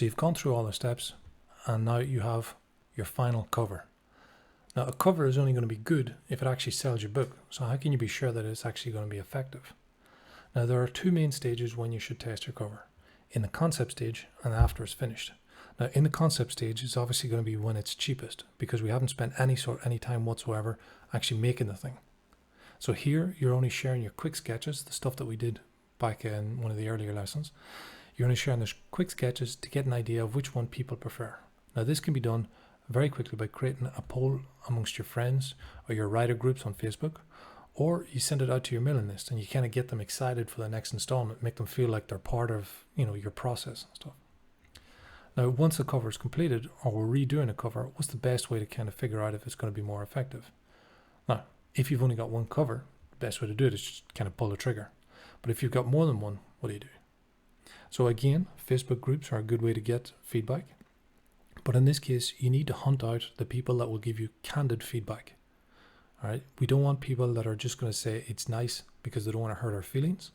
So you've gone through all the steps, and now you have your final cover. Now, a cover is only going to be good if it actually sells your book. So how can you be sure that it's actually going to be effective? Now, there are two main stages when you should test your cover: in the concept stage and after it's finished. Now, in the concept stage, it's obviously going to be when it's cheapest, because we haven't spent any time whatsoever actually making the thing. So here, you're only sharing your quick sketches, the stuff that we did back in one of the earlier lessons. You're only sharing those quick sketches to get an idea of which one people prefer. Now, this can be done very quickly by creating a poll amongst your friends or your writer groups on Facebook, or you send it out to your mailing list and you kind of get them excited for the next installment, make them feel like they're part of, your process and stuff. Now, once the cover is completed, or we're redoing a cover, what's the best way to kind of figure out if it's going to be more effective? Now, if you've only got one cover, the best way to do it is just kind of pull the trigger. But if you've got more than one, what do you do? So again, Facebook groups are a good way to get feedback. But in this case, you need to hunt out the people that will give you candid feedback. All right. We don't want people that are just going to say it's nice because they don't want to hurt our feelings.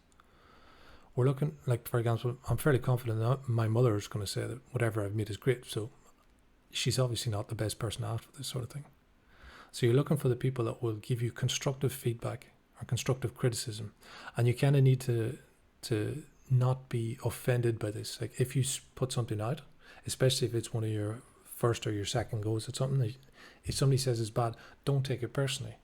We're looking, like, for example, I'm fairly confident that my mother is going to say that whatever I've made is great. So she's obviously not the best person to ask for this sort of thing. So you're looking for the people that will give you constructive feedback or constructive criticism. And you kind of need to not be offended by this. Like, if you put something out, especially if it's one of your first or your second goes at something, if somebody says it's bad, don't take it personally.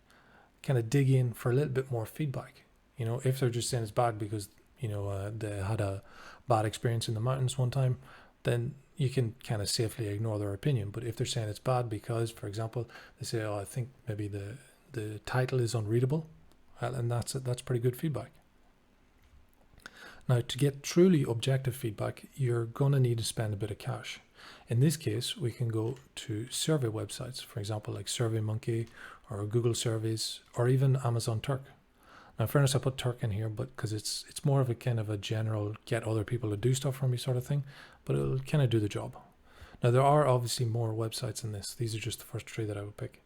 Kind of dig in for a little bit more feedback. If they're just saying it's bad because they had a bad experience in the mountains one time, then you can kind of safely ignore their opinion. But if they're saying it's bad because, for example, they say, I think maybe the title is unreadable, and that's pretty good feedback. Now, to get truly objective feedback, you're going to need to spend a bit of cash. In this case, we can go to survey websites, for example, like SurveyMonkey or Google Surveys or even Amazon Turk. Now, in fairness, I put Turk in here, but because it's more of a kind of a general get other people to do stuff for me sort of thing, but it'll kind of do the job. Now, there are obviously more websites in this. These are just the first three that I would pick.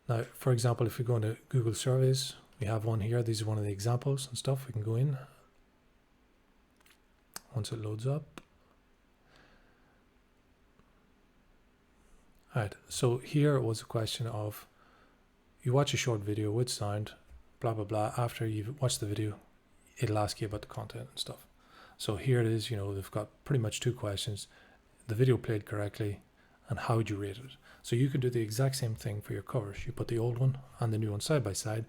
Now, for example, if we go into Google Surveys, we have one here. These are one of the examples and stuff. We can go in once it loads up. All right, so here was a question of, you watch a short video with sound, blah, blah, blah. After you've watched the video, it'll ask you about the content and stuff. So here it is, they've got pretty much two questions: the video played correctly, and how would you rate it? So you can do the exact same thing for your covers. You put the old one and the new one side by side,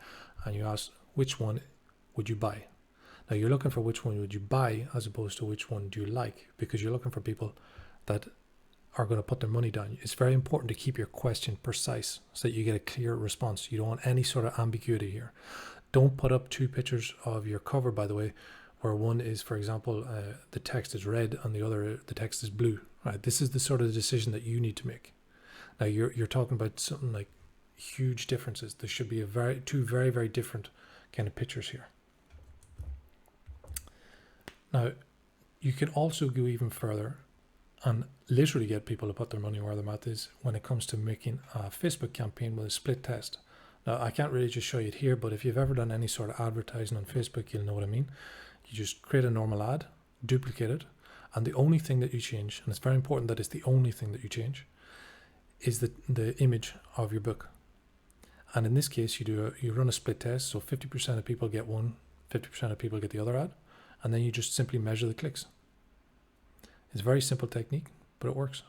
and you ask, which one would you buy? Now, you're looking for which one would you buy as opposed to which one do you like, because you're looking for people that are going to put their money down. It's very important to keep your question precise so that you get a clear response. You don't want any sort of ambiguity here. Don't put up two pictures of your cover, by the way, where one is, for example, the text is red and the other, the text is blue. Right? This is the sort of decision that you need to make. Now, you're talking about something like huge differences. There should be two very, very different kind of pictures here. Now, you can also go even further and literally get people to put their money where their mouth is when it comes to making a Facebook campaign with a split test. Now, I can't really just show you it here, but if you've ever done any sort of advertising on Facebook, you'll know what I mean. You just create a normal ad, duplicate it, and the only thing that you change, and it's very important that it's the only thing that you change, is the image of your book. And in this case, you run a split test, so 50% of people get one, 50% of people get the other ad, and then you just simply measure the clicks. It's a very simple technique, but it works.